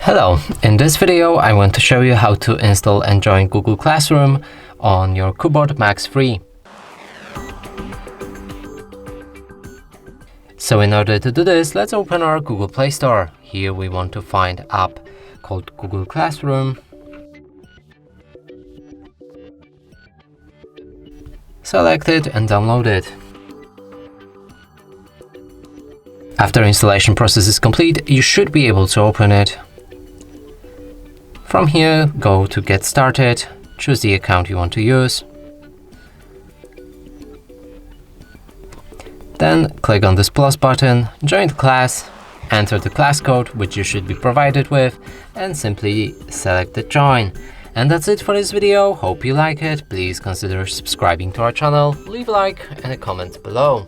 Hello, in this video I want to show you how to install and join Google Classroom on your Cubot Max free. So in order to do this, let's open our Google Play Store. Here we want to find an app called Google Classroom. Select it and download it. After installation process is complete, you should be able to open it. From here, go to Get Started, choose the account you want to use. Then click on this plus button, join the class, enter the class code which you should be provided with, and simply select the join. And that's it for this video. Hope you like it. Please consider subscribing to our channel, leave a like and a comment below.